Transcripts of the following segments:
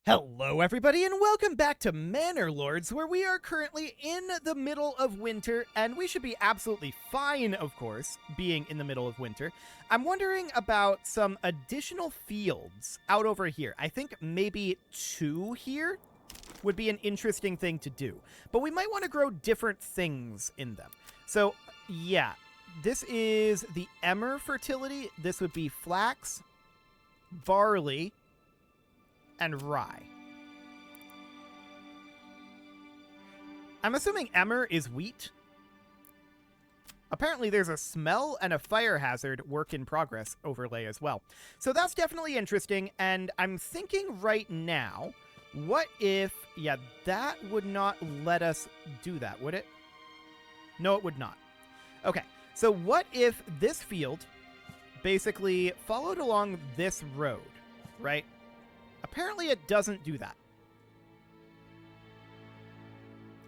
Hello, everybody, and welcome back to Manor Lords, where we are currently in the middle of winter, and we should be absolutely fine, of course, being in the middle of winter. I'm wondering about some additional fields out over here. I think maybe 2 here would be an interesting thing to do, but we might want to grow different things in them. So, yeah, this is the emmer fertility. This would be flax, barley, and rye. I'm assuming emmer is wheat. Apparently there's a smell and a fire hazard work in progress overlay as well. So that's definitely interesting, and I'm thinking right now, what if... Yeah, that would not let us do that, would it? No, it would not. Okay, so what if this field basically followed along this road, right? Apparently it doesn't do that.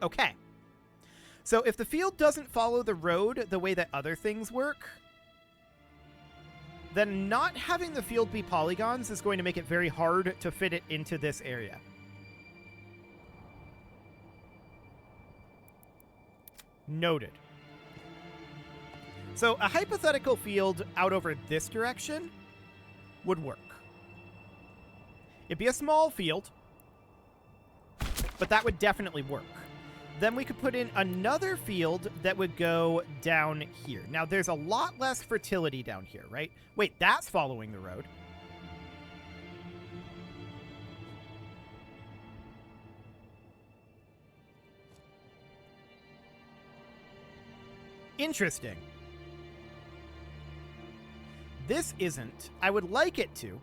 Okay. So if the field doesn't follow the road the way that other things work, then not having the field be polygons is going to make it very hard to fit it into this area. Noted. So a hypothetical field out over this direction would work. It'd be a small field, but that would definitely work. Then we could put in another field that would go down here. Now, there's a lot less fertility down here, right? Wait, that's following the road. Interesting. This isn't. I would like it to.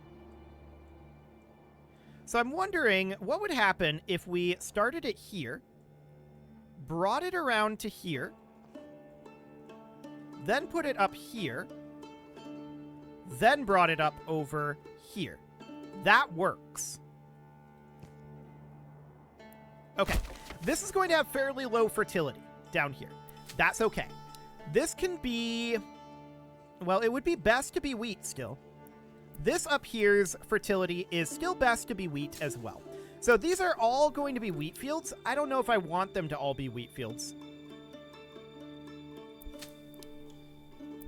So I'm wondering what would happen if we started it here, brought it around to here, then put it up here, then brought it up over here. That works. Okay, this is going to have fairly low fertility down here. That's okay. This can be... Well, it would be best to be wheat still. This up here's fertility is still best to be wheat as well. So these are all going to be wheat fields. I don't know if I want them to all be wheat fields.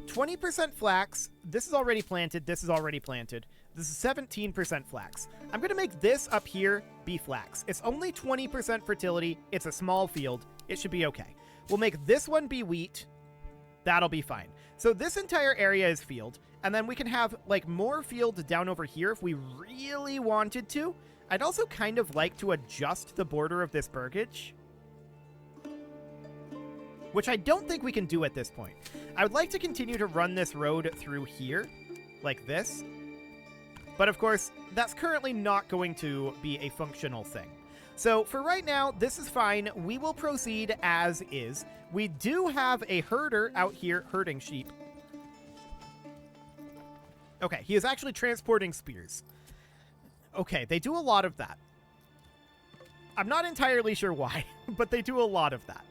20% flax. This is already planted. This is already planted. This is 17% flax. I'm going to make this up here be flax. It's only 20% fertility. It's a small field. It should be okay. We'll make this one be wheat. That'll be fine. So this entire area is field. And then we can have, like, more field down over here if we really wanted to. I'd also kind of like to adjust the border of this burgage, which I don't think we can do at this point. I would like to continue to run this road through here, like this. But, of course, that's currently not going to be a functional thing. So, for right now, this is fine. We will proceed as is. We do have a herder out here herding sheep. Okay, he is actually transporting spears. Okay, they do a lot of that. I'm not entirely sure why, but they do a lot of that.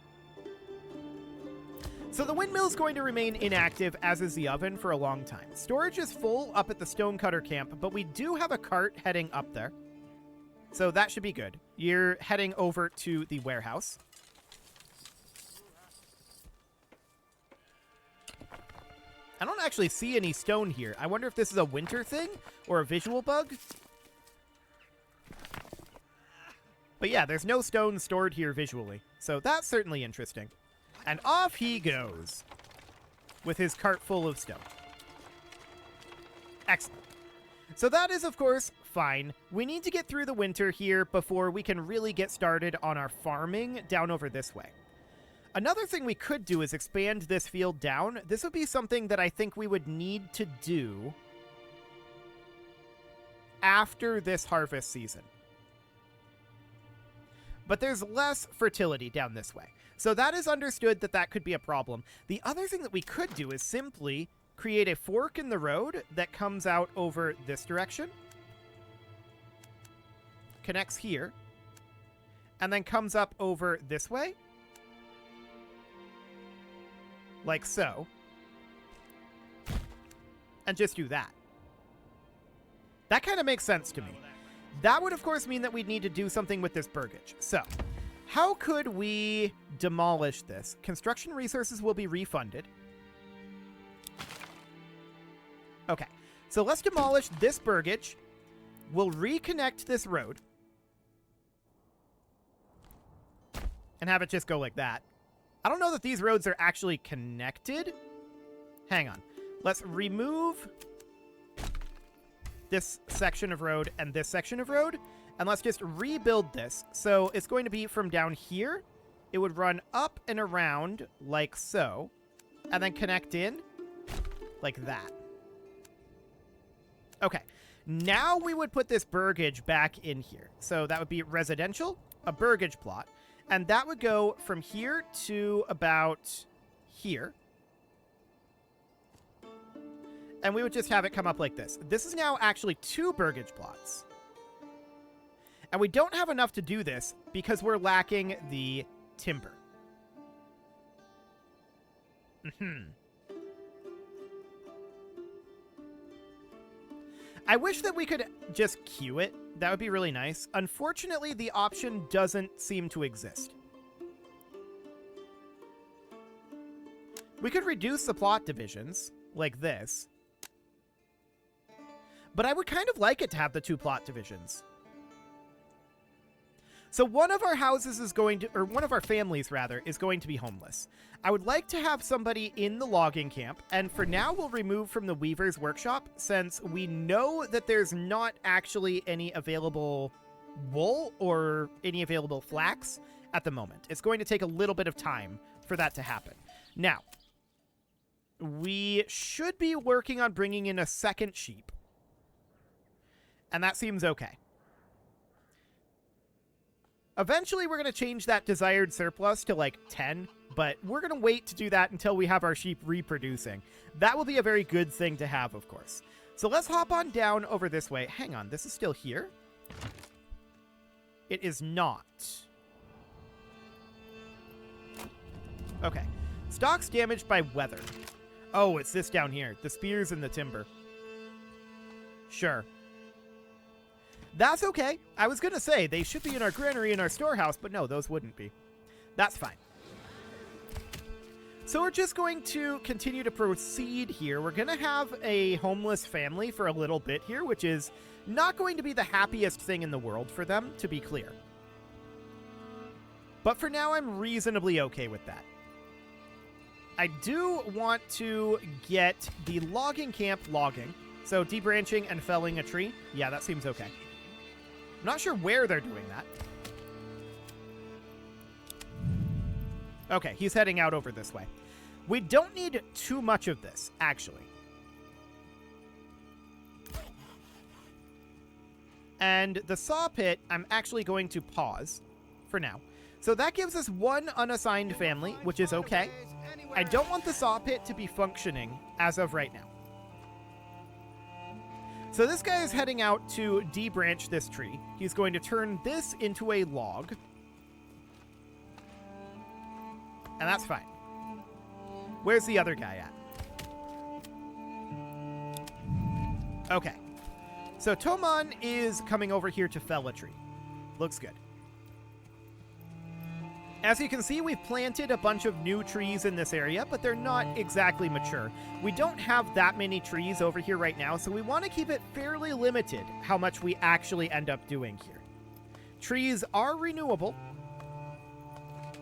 So the windmill is going to remain inactive, as is the oven, for a long time. Storage is full up at the stonecutter camp, but we do have a cart heading up there. So that should be good. You're heading over to the warehouse. I don't actually see any stone here. I wonder if this is a winter thing or a visual bug. But yeah, there's no stone stored here visually. So that's certainly interesting. And off he goes with his cart full of stone. Excellent. So that is, of course, fine. We need to get through the winter here before we can really get started on our farming down over this way. Another thing we could do is expand this field down. This would be something that I think we would need to do after this harvest season. But there's less fertility down this way. So that is understood that that could be a problem. The other thing that we could do is simply create a fork in the road that comes out over this direction, connects here, and then comes up over this way. Like so. And just do that. That kind of makes sense to me. That would, of course, mean that we'd need to do something with this burgage. So, how could we demolish this? Construction resources will be refunded. Okay, so let's demolish this burgage. We'll reconnect this road. And have it just go like that. I don't know that these roads are actually connected. Hang on. Let's remove this section of road and this section of road. And let's just rebuild this. So it's going to be from down here. It would run up and around like so. And then connect in like that. Okay. Now we would put this burgage back in here. So that would be residential, a burgage plot. And that would go from here to about here. And we would just have it come up like this. This is now actually 2 burgage plots. And we don't have enough to do this because we're lacking the timber. I wish that we could just queue it. That would be really nice. Unfortunately, the option doesn't seem to exist. We could reduce the plot divisions, like this. But I would kind of like it to have the 2 plot divisions. So one of our houses is going to, or one of our families, rather, is going to be homeless. I would like to have somebody in the logging camp, and for now we'll remove from the weaver's workshop, since we know that there's not actually any available wool or any available flax at the moment. It's going to take a little bit of time for that to happen. Now, we should be working on bringing in a second sheep, and that seems okay. Eventually, we're going to change that desired surplus to like 10, but we're going to wait to do that until we have our sheep reproducing. That will be a very good thing to have, of course. So let's hop on down over this way. Hang on, this is still here? It is not. Okay. Stocks damaged by weather. Oh, it's this down here. The spears and the timber. Sure. That's okay. I was going to say, they should be in our granary in our storehouse, but no, those wouldn't be. That's fine. So we're just going to continue to proceed here. We're going to have a homeless family for a little bit here, which is not going to be the happiest thing in the world for them, to be clear. But for now, I'm reasonably okay with that. I do want to get the logging camp logging. So debranching and felling a tree. Yeah, that seems okay. I'm not sure where they're doing that. Okay, he's heading out over this way. We don't need too much of this, actually. And the saw pit, I'm actually going to pause for now. So that gives us 1 unassigned family, which is okay. I don't want the saw pit to be functioning as of right now. So this guy is heading out to debranch this tree. He's going to turn this into a log. And that's fine. Where's the other guy at? Okay. So Toman is coming over here to fell a tree. Looks good. As you can see, we've planted a bunch of new trees in this area, but they're not exactly mature. We don't have that many trees over here right now, so we want to keep it fairly limited how much we actually end up doing here. Trees are renewable,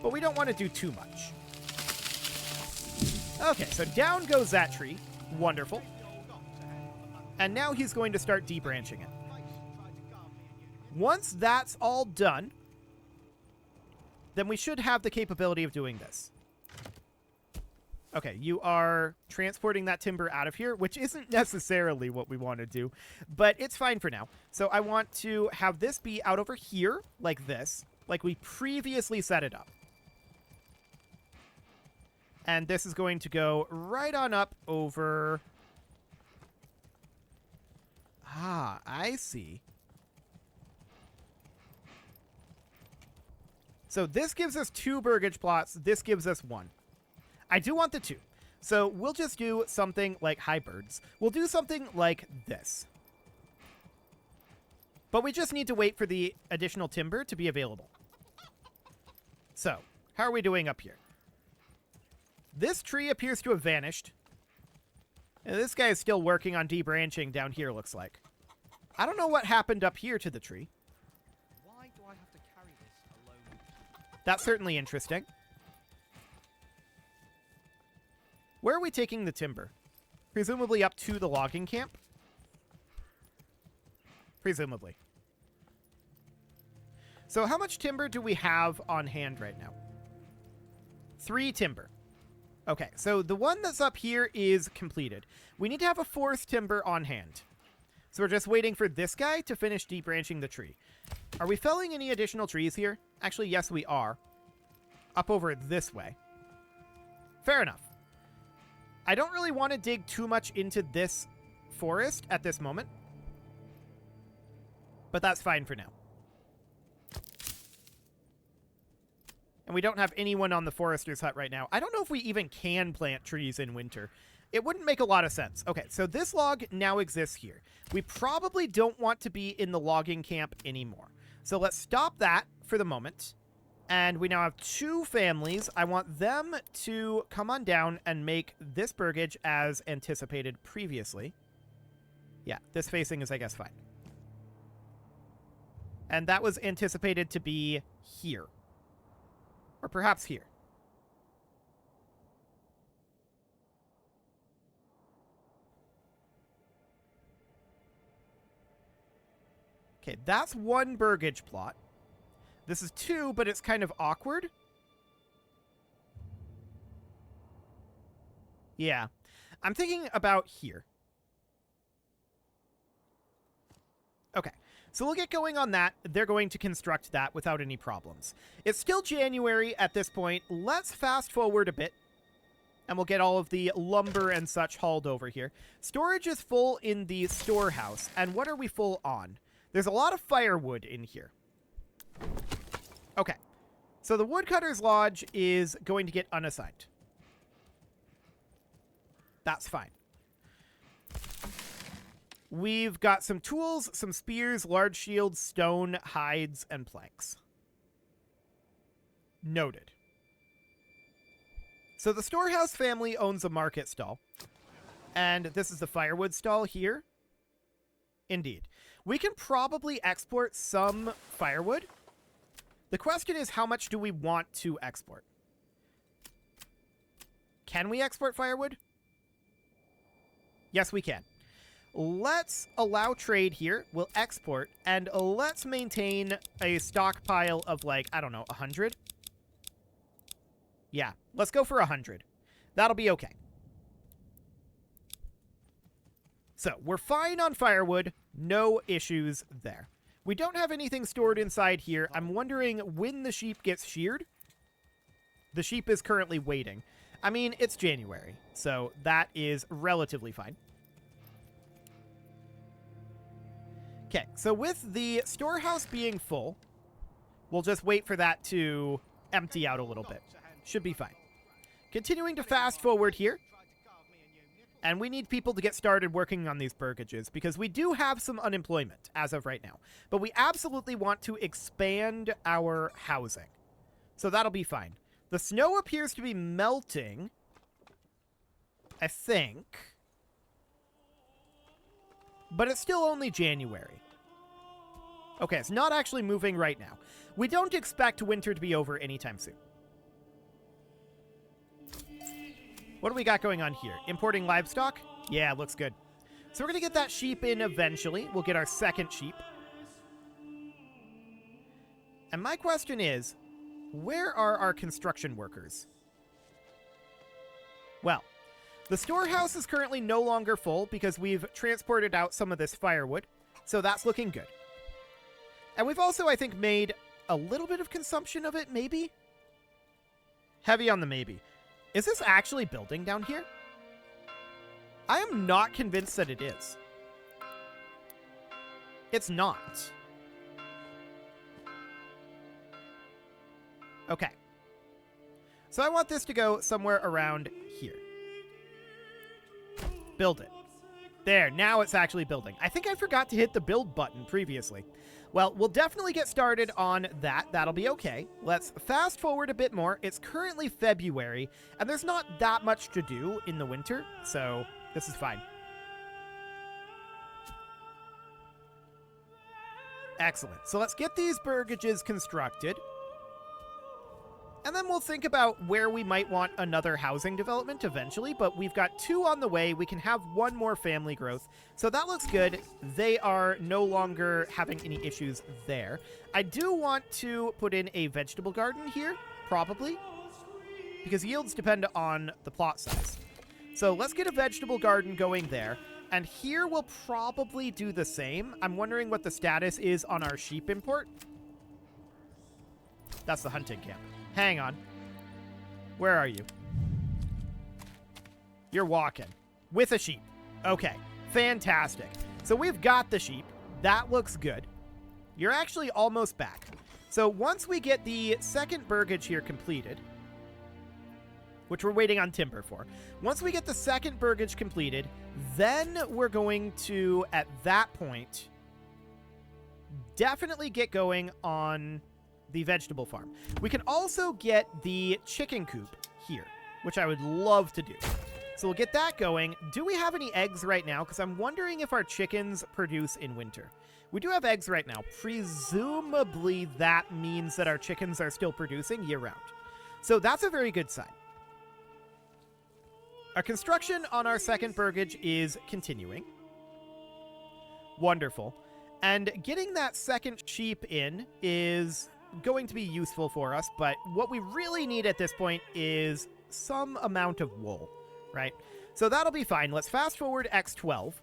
but we don't want to do too much. Okay, so down goes that tree. Wonderful. And now he's going to start debranching it. Once that's all done, then we should have the capability of doing this. Okay, you are transporting that timber out of here, which isn't necessarily what we want to do, but it's fine for now. So I want to have this be out over here, like this, like we previously set it up. And this is going to go right on up over... Ah, I see. So this gives us 2 burgage plots. This gives us 1. I do want the 2. So we'll just do something like, hi birds. We'll do something like this. But we just need to wait for the additional timber to be available. So, how are we doing up here? This tree appears to have vanished. And this guy is still working on debranching down here, looks like. I don't know what happened up here to the tree. Why do I have to carry this alone? That's certainly interesting. Where are we taking the timber? Presumably up to the logging camp? Presumably. So how much timber do we have on hand right now? 3 timber. Okay, so the one that's up here is completed. We need to have a 4th timber on hand. So we're just waiting for this guy to finish debranching the tree. Are we felling any additional trees here? Actually, yes, we are. Up over this way. Fair enough. I don't really want to dig too much into this forest at this moment. But that's fine for now. And we don't have anyone on the forester's hut right now. I don't know if we even can plant trees in winter. It wouldn't make a lot of sense. Okay, so this log now exists here. We probably don't want to be in the logging camp anymore. So let's stop that for the moment. And we now have 2 families. I want them to come on down and make this burgage as anticipated previously. Yeah, this facing is, I guess, fine. And that was anticipated to be here. Or perhaps here. Okay, that's 1 burgage plot. This is 2, but it's kind of awkward. Yeah. I'm thinking about here. Okay. So we'll get going on that. They're going to construct that without any problems. It's still January at this point. Let's fast forward a bit. And we'll get all of the lumber and such hauled over here. Storage is full in the storehouse. And what are we full on? There's a lot of firewood in here. Okay. So the woodcutter's lodge is going to get unassigned. That's fine. We've got some tools, some spears, large shields, stone, hides, and planks. Noted. So the storehouse family owns a market stall. And this is the firewood stall here. Indeed. We can probably export some firewood. The question is, how much do we want to export? Can we export firewood? Yes, we can. Let's allow trade here. We'll export, and let's maintain a stockpile of, like, I don't know, 100? Yeah, let's go for 100. That'll be okay. So, we're fine on firewood. No issues there. We don't have anything stored inside here. I'm wondering when the sheep gets sheared. The sheep is currently waiting. I mean, it's January, so that is relatively fine. Okay, so with the storehouse being full, we'll just wait for that to empty out a little bit. Should be fine. Continuing to fast forward here. And we need people to get started working on these burgages because we do have some unemployment as of right now. But we absolutely want to expand our housing. So that'll be fine. The snow appears to be melting, I think. But it's still only January. Okay, it's not actually moving right now. We don't expect winter to be over anytime soon. What do we got going on here? Importing livestock? Yeah, looks good. So we're going to get that sheep in eventually. We'll get our second sheep. And my question is, where are our construction workers? Well, the storehouse is currently no longer full because we've transported out some of this firewood. So that's looking good. And we've also, I think, made a little bit of consumption of it, maybe? Heavy on the maybe. Is this actually building down here? I am not convinced that it is. It's not. Okay. So I want this to go somewhere around here. Build it. There, now it's actually building. I think I forgot to hit the build button previously. Well, we'll definitely get started on that. That'll be okay. Let's fast forward a bit more. It's currently February, and there's not that much to do in the winter, so this is fine. Excellent. So let's get these burgages constructed. And then we'll think about where we might want another housing development eventually, but we've got 2 on the way. We can have 1 more family growth. So that looks good. They are no longer having any issues there. I do want to put in a vegetable garden here, probably, because yields depend on the plot size. So let's get a vegetable garden going there. And here we'll probably do the same. I'm wondering what the status is on our sheep import. That's the hunting camp. Hang on. Where are you? You're walking. With a sheep. Okay. Fantastic. So we've got the sheep. That looks good. You're actually almost back. So once we get the second burgage here completed, which we're waiting on timber for. Once we get the second burgage completed, then we're going to, at that point, definitely get going on the vegetable farm. We can also get the chicken coop here, which I would love to do. So we'll get that going. Do we have any eggs right now? Because I'm wondering if our chickens produce in winter. We do have eggs right now. Presumably that means that our chickens are still producing year-round. So that's a very good sign. Our construction on our second burgage is continuing. Wonderful. And getting that second sheep in is going to be useful for us, but what we really need at this point is some amount of wool, right? So that'll be fine. Let's fast forward X12.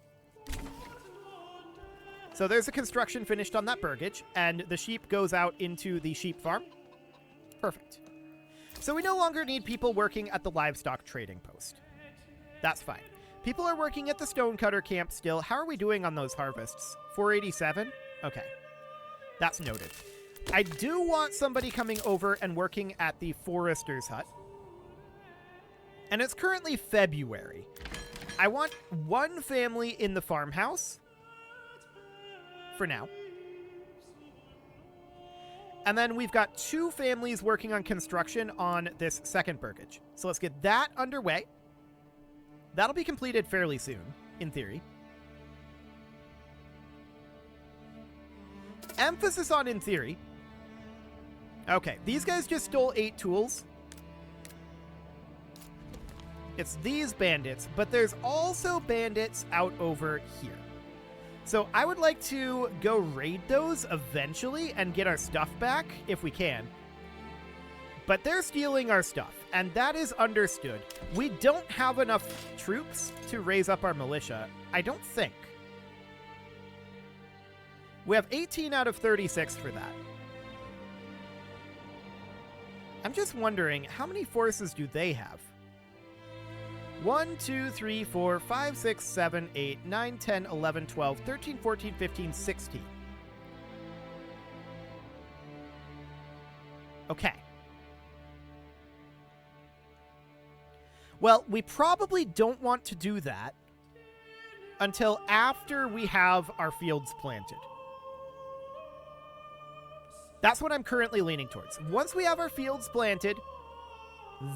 So there's a construction finished on that burgage, and the sheep goes out into the sheep farm. Perfect. So we no longer need people working at the livestock trading post. That's fine. People are working at the stonecutter camp still. How are we doing on those harvests? 487? Okay. That's noted. I do want somebody coming over and working at the forester's hut. And it's currently February. I want 1 family in the farmhouse. For now. And then we've got 2 families working on construction on this second burgage. So let's get that underway. That'll be completed fairly soon, in theory. Emphasis on in theory. Okay, these guys just stole 8 tools. It's these bandits, but there's also bandits out over here. So I would like to go raid those eventually and get our stuff back, if we can. But they're stealing our stuff, and that is understood. We don't have enough troops to raise up our militia, I don't think. We have 18 out of 36 for that. I'm just wondering, how many forces do they have? 1, 2, 3, 4, 5, 6, 7, 8, 9, 10, 11, 12, 13, 14, 15, 16. Okay. Well, we probably don't want to do that until after we have our fields planted. That's what I'm currently leaning towards. Once we have our fields planted,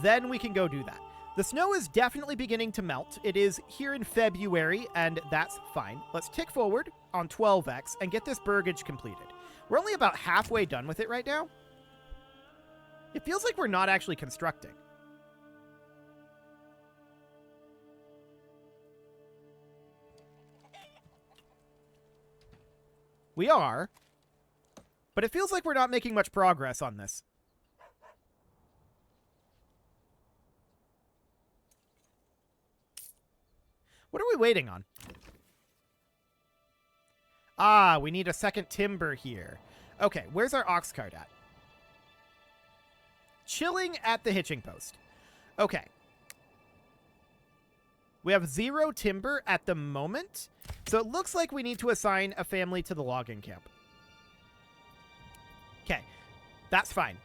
then we can go do that. The snow is definitely beginning to melt. It is here in February, and that's fine. Let's tick forward on 12x and get this burgage completed. We're only about halfway done with it right now. It feels like we're not actually constructing. We are, but it feels like we're not making much progress on this. What are we waiting on? Ah, we need a second timber here. Okay, where's our ox cart at? Chilling at the hitching post. Okay. We have 0 timber at the moment, so it looks like we need to assign a family to the logging camp. Okay, that's fine.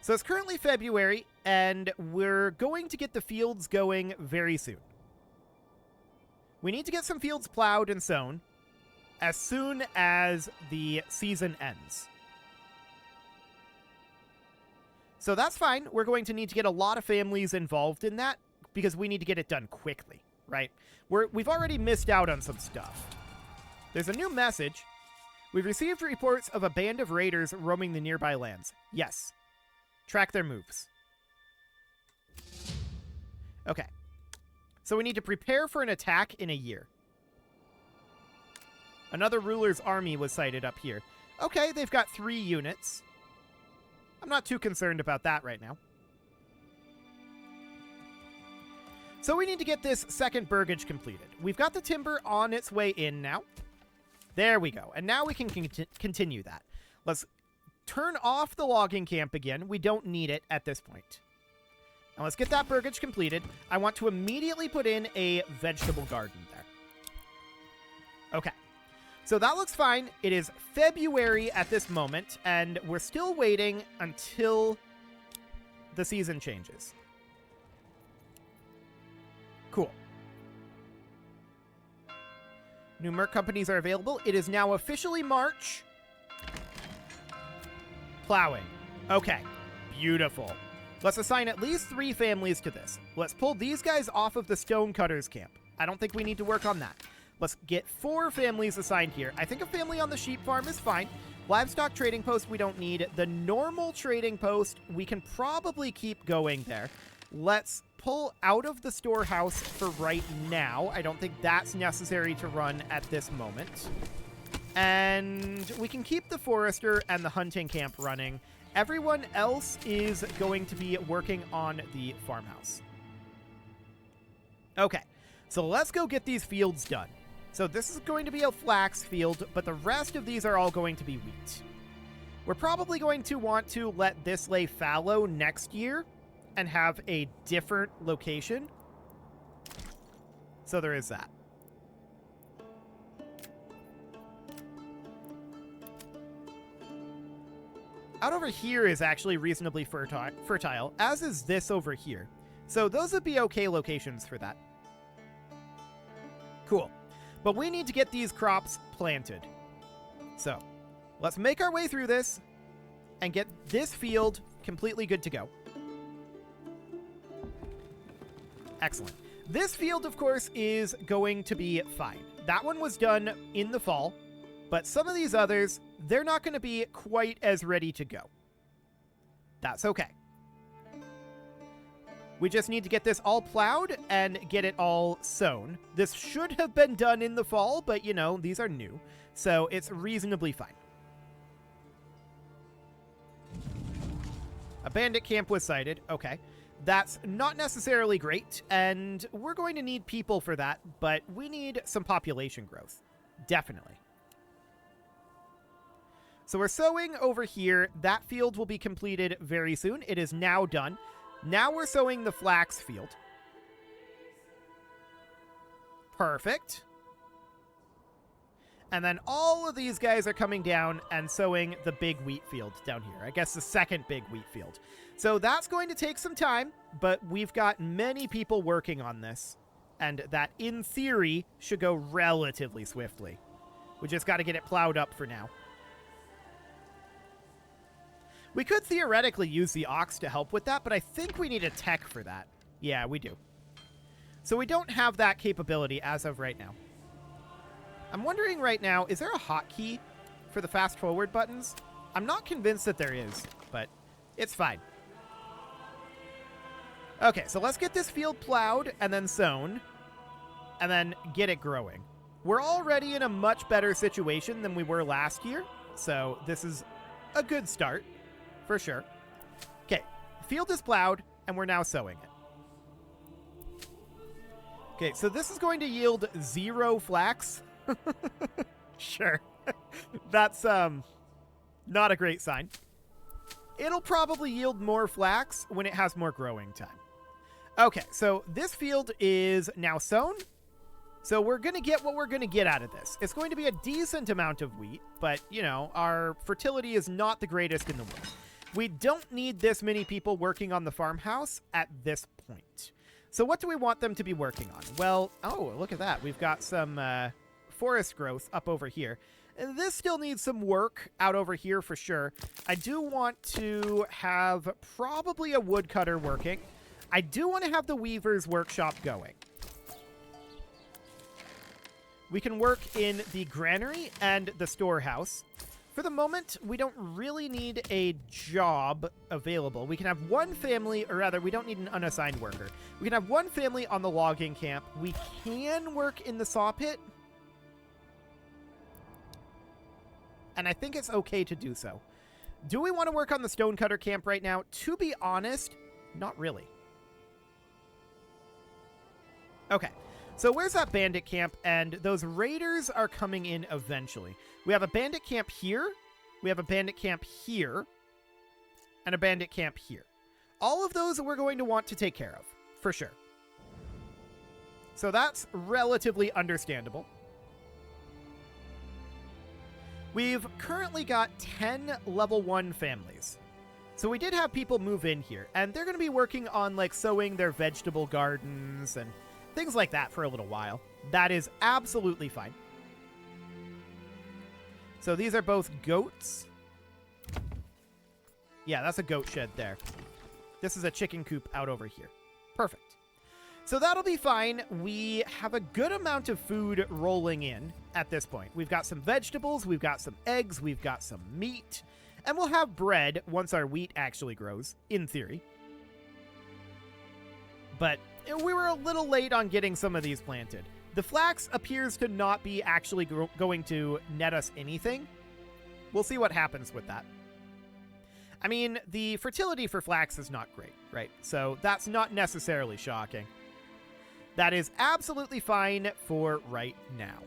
So it's currently February, and we're going to get the fields going very soon. We need to get some fields plowed and sown as soon as the season ends. So that's fine. We're going to need to get a lot of families involved in that because we need to get it done quickly, right? We've already missed out on some stuff. There's a new message. We've received reports of a band of raiders roaming the nearby lands. Yes. Track their moves. Okay. So we need to prepare for an attack in a year. Another ruler's army was sighted up here. Okay, they've got 3 units. I'm not too concerned about that right now. So we need to get this second burgage completed. We've got the timber on its way in now. There we go. And now we can continue that. Let's turn off the logging camp again. We don't need it at this point. Now let's get that burgage completed. I want to immediately put in a vegetable garden there. Okay. So that looks fine. It is February at this moment, and we're still waiting until the season changes. Cool. New merc companies are available. It is now officially March. Plowing. Okay. Beautiful. Let's assign at least 3 families to this. Let's pull these guys off of the stonecutters camp. I don't think we need to work on that. Let's get 4 families assigned here. I think a family on the sheep farm is fine. Livestock trading post we don't need. The normal trading post, we can probably keep going there. Let's pull out of the storehouse for right now. I don't think that's necessary to run at this moment. And we can keep the forester and the hunting camp running. Everyone else is going to be working on the farmhouse. Okay, so let's go get these fields done. So this is going to be a flax field, but the rest of these are all going to be wheat. We're probably going to want to let this lay fallow next year and have a different location. So there is that. Out over here is actually reasonably fertile, as is this over here. So those would be okay locations for that. Cool. But we need to get these crops planted. So let's make our way through this and get this field completely good to go. Excellent. This field, of course, is going to be fine. That one was done in the fall, but some of these others, they're not going to be quite as ready to go. That's okay. We just need to get this all plowed and get it all sown. This should have been done in the fall, but, you know, these are new, so it's reasonably fine. A bandit camp was sighted. Okay. That's not necessarily great, and we're going to need people for that, but we need some population growth. Definitely. So we're sowing over here. That field will be completed very soon. It is now done. Now we're sowing the flax field. Perfect. And then all of these guys are coming down and sowing the big wheat field down here. I guess the second big wheat field. So that's going to take some time, but we've got many people working on this. And that, in theory, should go relatively swiftly. We just got to get it plowed up for now. We could theoretically use the ox to help with that, but I think we need a tech for that. Yeah, we do. So we don't have that capability as of right now. I'm wondering right now, is there a hotkey for the fast forward buttons? I'm not convinced that there is, but it's fine. Okay, so let's get this field plowed and then sown, and then get it growing. We're already in a much better situation than we were last year, so this is a good start. For sure. Okay, field is plowed, and we're now sowing it. Okay, so this is going to yield 0 flax. Sure. That's, not a great sign. It'll probably yield more flax when it has more growing time. Okay, so this field is now sown. So we're going to get what we're going to get out of this. It's going to be a decent amount of wheat, but, you know, our fertility is not the greatest in the world. We don't need this many people working on the farmhouse at this point. So what do we want them to be working on? Well, oh, look at that. We've got some forest growth up over here. This still needs some work out over here for sure. I do want to have probably a woodcutter working. I do want to have the weaver's workshop going. We can work in the granary and the storehouse. For the moment, we don't really need a job available. We can have one family, or rather, we don't need an unassigned worker. We can have one family on the logging camp. We can work in the saw pit. And I think it's okay to do so. Do we want to work on the stonecutter camp right now? To be honest, not really. Okay. So where's that bandit camp? And those raiders are coming in eventually. We have a bandit camp here. We have a bandit camp here. And a bandit camp here. All of those we're going to want to take care of, for sure. So that's relatively understandable. We've currently got 10 level 1 families. So we did have people move in here. And they're going to be working on, like, sowing their vegetable gardens and things like that for a little while. That is absolutely fine. So these are both goats. Yeah, that's a goat shed there. This is a chicken coop out over here. Perfect. So that'll be fine. We have a good amount of food rolling in at this point. We've got some vegetables, we've got some eggs, we've got some meat, and we'll have bread once our wheat actually grows, in theory. But we were a little late on getting some of these planted. The flax appears to not be actually going to net us anything. We'll see what happens with that. I mean, the fertility for flax is not great, right? So that's not necessarily shocking. That is absolutely fine for right now.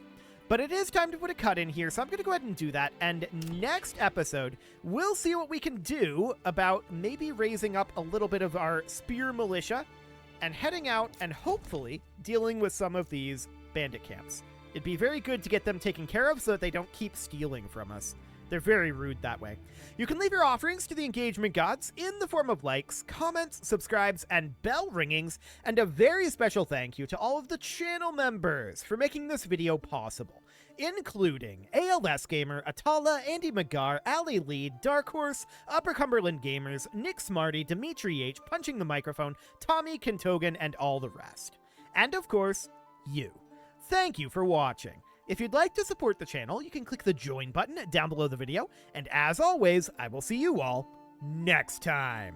But it is time to put a cut in here, so I'm going to go ahead and do that. And next episode, we'll see what we can do about maybe raising up a little bit of our spear militia and heading out and hopefully dealing with some of these bandit camps. It'd be very good to get them taken care of so that they don't keep stealing from us. They're very rude that way. You can leave your offerings to the engagement gods in the form of likes, comments, subscribes, and bell ringings, and a very special thank you to all of the channel members for making this video possible, including ALS Gamer, Atala, Andy McGar, Ali Lee, Dark Horse, Upper Cumberland Gamers, Nick Smarty, Dimitri H, Punching the Microphone, Tommy Kintogan, and all the rest. And of course, you. Thank you for watching. If you'd like to support the channel, you can click the join button down below the video, and as always, I will see you all next time.